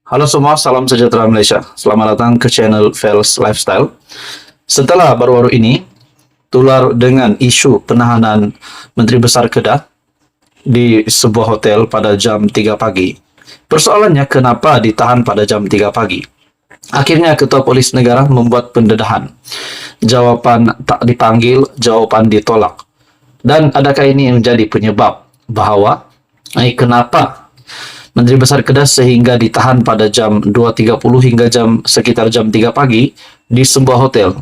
Halo semua, salam sejahtera Malaysia. Selamat datang ke channel Fels Lifestyle. Setelah baru-baru ini tular dengan isu penahanan Menteri Besar Kedah di sebuah hotel pada jam 3 pagi. Persoalannya kenapa ditahan pada jam 3 pagi? Akhirnya Ketua Polis Negara membuat pendedahan. Jawapan tak dipanggil, jawapan ditolak. Dan adakah ini menjadi penyebab bahawa kenapa Menteri Besar Kedah sehingga ditahan pada jam 2.30 hingga sekitar jam 3 pagi di sebuah hotel.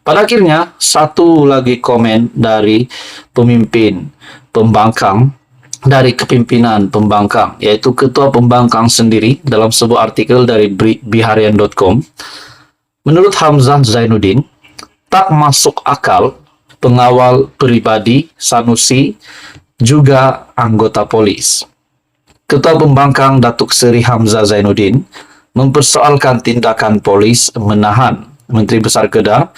Pada akhirnya, satu lagi komen dari pemimpin pembangkang, dari kepimpinan pembangkang, yaitu Ketua Pembangkang sendiri dalam sebuah artikel dari biharian.com. Menurut Hamzah Zainuddin, tak masuk akal pengawal pribadi Sanusi juga anggota polis. Ketua Pembangkang Datuk Seri Hamzah Zainuddin mempersoalkan tindakan polis menahan Menteri Besar Kedah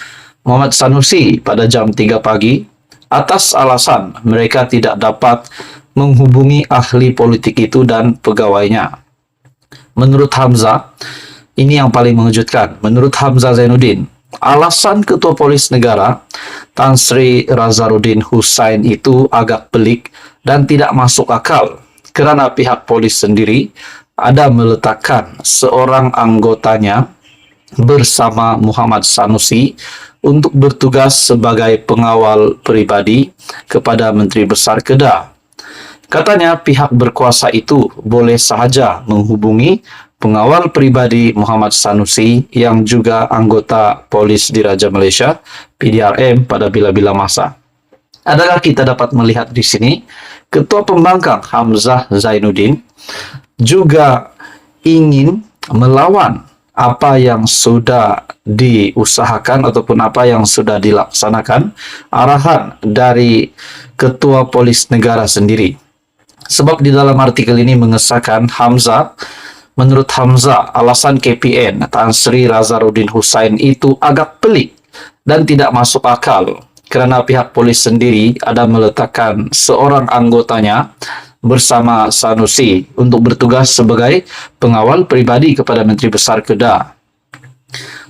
Muhammad Sanusi pada jam 3 pagi atas alasan mereka tidak dapat menghubungi ahli politik itu dan pegawainya. Menurut Hamzah, ini yang paling mengejutkan. Menurut Hamzah Zainuddin, alasan Ketua Polis Negara Tan Sri Razaruddin Hussain itu agak pelik dan tidak masuk akal, kerana pihak polis sendiri ada meletakkan seorang anggotanya bersama Muhammad Sanusi untuk bertugas sebagai pengawal pribadi kepada Menteri Besar Kedah. Katanya pihak berkuasa itu boleh sahaja menghubungi pengawal pribadi Muhammad Sanusi yang juga anggota Polis Diraja Malaysia PDRM pada bila-bila masa. Adakah kita dapat melihat di sini Ketua Pembangkang Hamzah Zainuddin juga ingin melawan apa yang sudah diusahakan ataupun apa yang sudah dilaksanakan arahan dari Ketua Polis Negara sendiri. Sebab di dalam artikel ini mengesahkan menurut Hamzah, alasan KPN Tan Sri Razaruddin Hussain itu agak pelik dan tidak masuk akal, kerana pihak polis sendiri ada meletakkan seorang anggotanya bersama Sanusi untuk bertugas sebagai pengawal pribadi kepada Menteri Besar Kedah.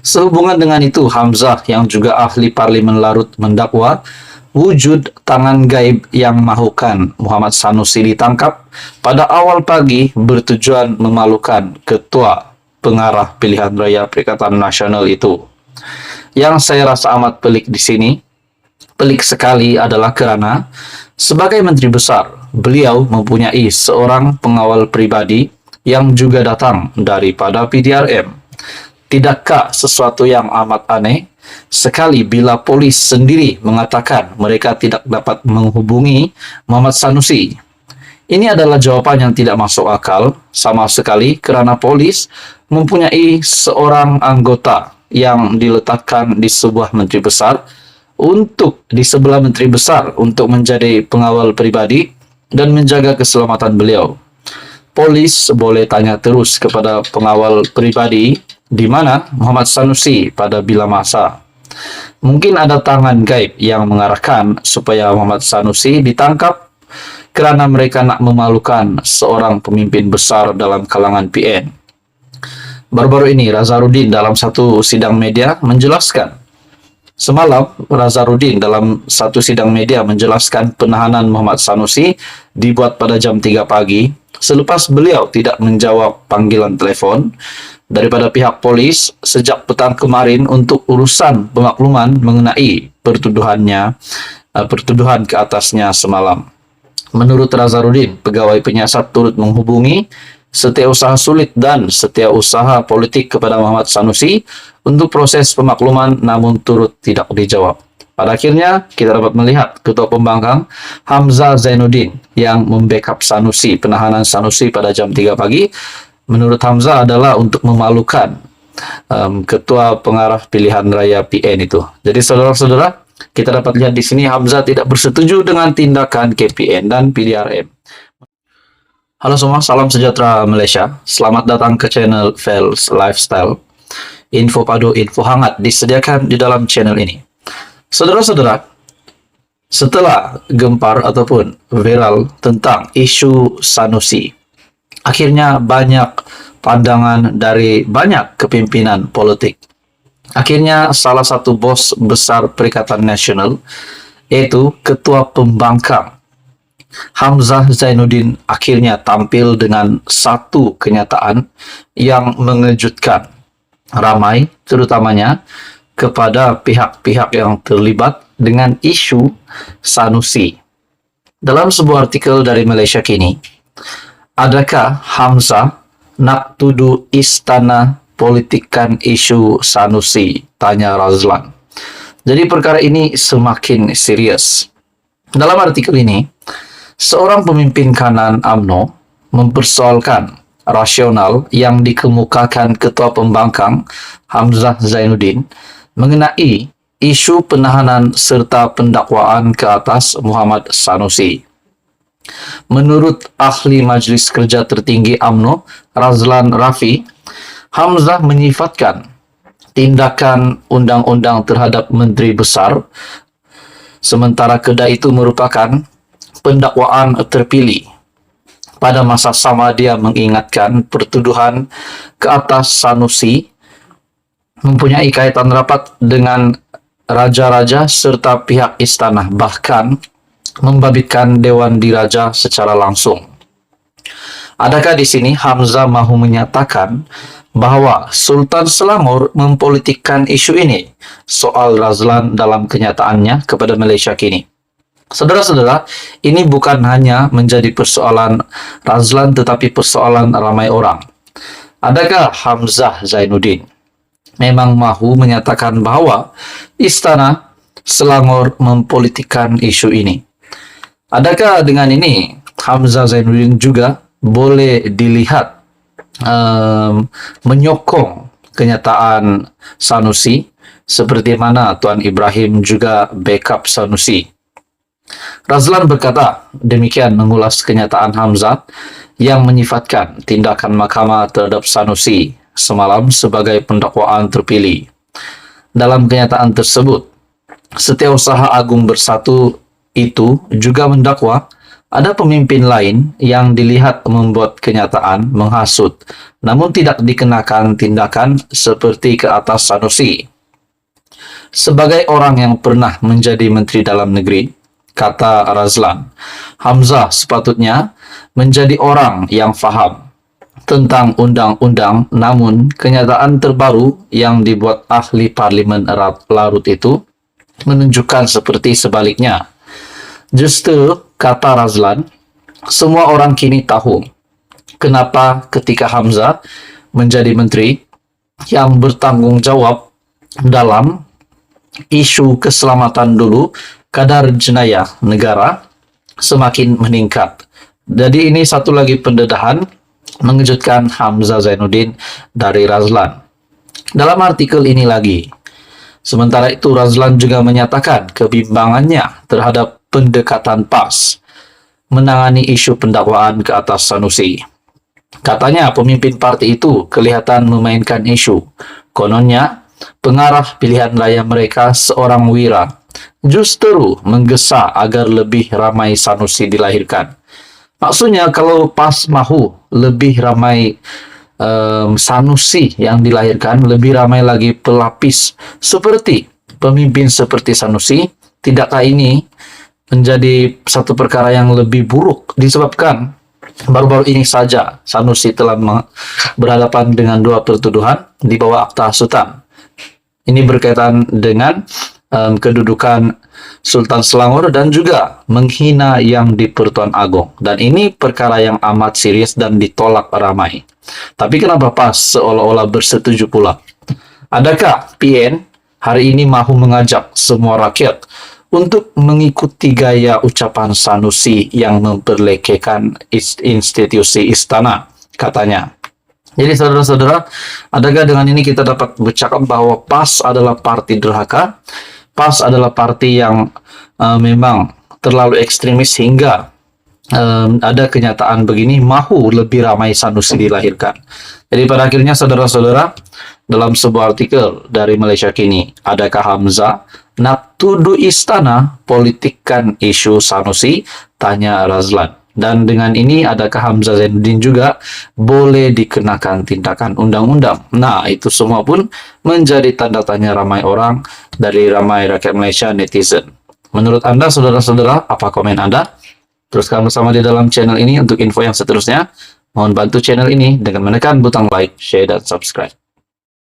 Sehubungan dengan itu, Hamzah yang juga ahli parlimen Larut mendakwa wujud tangan gaib yang mahukan Muhammad Sanusi ditangkap pada awal pagi bertujuan memalukan Ketua Pengarah Pilihan Raya Perikatan Nasional itu. Yang saya rasa amat pelik di sini, pelik sekali adalah kerana sebagai Menteri Besar, beliau mempunyai seorang pengawal pribadi yang juga datang daripada PDRM. Tidakkah sesuatu yang amat aneh sekali bila polis sendiri mengatakan mereka tidak dapat menghubungi Muhammad Sanusi? Ini adalah jawapan yang tidak masuk akal sama sekali, kerana polis mempunyai seorang anggota yang diletakkan di sebuah Menteri Besar di sebelah Menteri Besar untuk menjadi pengawal pribadi dan menjaga keselamatan beliau. Polis boleh tanya terus kepada pengawal pribadi di mana Muhammad Sanusi pada bila masa. Mungkin ada tangan gaib yang mengarahkan supaya Muhammad Sanusi ditangkap kerana mereka nak memalukan seorang pemimpin besar dalam kalangan PN. Baru-baru ini Razaruddin dalam satu sidang media menjelaskan, semalam, Razaruddin dalam satu sidang media menjelaskan penahanan Muhammad Sanusi dibuat pada jam 3 pagi selepas beliau tidak menjawab panggilan telefon daripada pihak polis sejak petang kemarin untuk urusan pemakluman mengenai pertuduhan ke atasnya semalam. Menurut Razaruddin, pegawai penyiasat turut menghubungi setiausaha sulit dan setiausaha politik kepada Muhammad Sanusi untuk proses pemakluman, namun turut tidak dijawab. Pada akhirnya, kita dapat melihat Ketua Pembangkang Hamzah Zainuddin yang membackup Sanusi, penahanan Sanusi pada jam 3 pagi, menurut Hamzah adalah untuk memalukan Ketua Pengarah Pilihan Raya PN itu. Jadi saudara-saudara, kita dapat lihat di sini Hamzah tidak bersetuju dengan tindakan KPN dan PDRM. Halo semua, salam sejahtera Malaysia. Selamat datang ke channel Fels Lifestyle. Info padu, info hangat disediakan di dalam channel ini. Saudara-saudara, setelah gempar ataupun viral tentang isu Sanusi, akhirnya banyak pandangan dari banyak kepimpinan politik. Akhirnya salah satu bos besar Perikatan Nasional, yaitu Ketua Pembangkang Hamzah Zainuddin, akhirnya tampil dengan satu kenyataan yang mengejutkan ramai, terutamanya kepada pihak-pihak yang terlibat dengan isu Sanusi. Dalam sebuah artikel dari Malaysia Kini, adakah Hamzah nak tuduh istana politikan isu Sanusi? Tanya Razlan. Jadi perkara ini semakin serius. Dalam artikel ini, seorang pemimpin kanan UMNO mempersoalkan rasional yang dikemukakan Ketua Pembangkang Hamzah Zainuddin mengenai isu penahanan serta pendakwaan ke atas Muhammad Sanusi. Menurut ahli Majlis Kerja Tertinggi UMNO, Razlan Rafi, Hamzah menyifatkan tindakan undang-undang terhadap Menteri Besar, sementara Kedah itu merupakan pendakwaan terpilih. Pada masa sama dia mengingatkan pertuduhan ke atas Sanusi mempunyai kaitan rapat dengan raja-raja serta pihak istana, bahkan membabitkan Dewan Diraja secara langsung. Adakah di sini Hamzah mahu menyatakan bahwa Sultan Selangor mempolitikkan isu ini? Soal Razlan dalam kenyataannya kepada Malaysia Kini. Saudara-saudara, ini bukan hanya menjadi persoalan Razlan tetapi persoalan ramai orang. Adakah Hamzah Zainuddin memang mahu menyatakan bahwa Istana Selangor mempolitikkan isu ini? Adakah dengan ini Hamzah Zainuddin juga boleh dilihat menyokong kenyataan Sanusi seperti mana Tuan Ibrahim juga backup Sanusi? Razlan berkata demikian mengulas kenyataan Hamzah yang menyifatkan tindakan mahkamah terhadap Sanusi semalam sebagai pendakwaan terpilih. Dalam kenyataan tersebut, Setiausaha Agung Bersatu itu juga mendakwa ada pemimpin lain yang dilihat membuat kenyataan menghasut, namun tidak dikenakan tindakan seperti ke atas Sanusi. Sebagai orang yang pernah menjadi Menteri Dalam Negeri, kata Razlan, Hamzah sepatutnya menjadi orang yang faham tentang undang-undang, namun kenyataan terbaru yang dibuat ahli Parlimen Larut itu menunjukkan seperti sebaliknya. Justru, kata Razlan, semua orang kini tahu kenapa ketika Hamzah menjadi menteri yang bertanggung jawab dalam isu keselamatan dulu, kadar jenayah negara semakin meningkat. Jadi ini satu lagi pendedahan mengejutkan Hamzah Zainuddin dari Razlan. Dalam artikel ini lagi, sementara itu Razlan juga menyatakan kebimbangannya terhadap pendekatan PAS menangani isu pendakwaan ke atas Sanusi. Katanya pemimpin parti itu kelihatan memainkan isu. Kononnya, pengarah pilihan raya mereka seorang wira justru menggesa agar lebih ramai Sanusi dilahirkan. Maksudnya kalau PAS mahu lebih ramai Sanusi yang dilahirkan, lebih ramai lagi pelapis seperti pemimpin seperti Sanusi, tidakkah ini menjadi satu perkara yang lebih buruk disebabkan baru-baru ini saja Sanusi telah berhadapan dengan dua pertuduhan di bawah akta hasutan. Ini berkaitan dengan kedudukan Sultan Selangor dan juga menghina yang di Pertuan Agong. Dan ini perkara yang amat serius dan ditolak ramai. Tapi kenapa PAS seolah-olah bersetuju pula? Adakah PN hari ini mahu mengajak semua rakyat untuk mengikuti gaya ucapan Sanusi yang memperlekehkan institusi istana, katanya. Jadi saudara-saudara, adakah dengan ini kita dapat bercakap bahwa PAS adalah parti derhaka, PAS adalah parti yang memang terlalu ekstremis hingga ada kenyataan begini, mahu lebih ramai Sanusi dilahirkan. Jadi pada akhirnya saudara-saudara, dalam sebuah artikel dari Malaysia Kini, adakah Hamzah nak tuduh istana politikkan isu Sanusi? Tanya Razlan. Dan dengan ini, adakah Hamzah Zainuddin juga boleh dikenakan tindakan undang-undang? Nah, itu semua pun menjadi tanda tanya ramai orang dari ramai rakyat Malaysia netizen. Menurut Anda, saudara-saudara, apa komen Anda? Teruskan bersama di dalam channel ini untuk info yang seterusnya. Mohon bantu channel ini dengan menekan butang like, share, dan subscribe.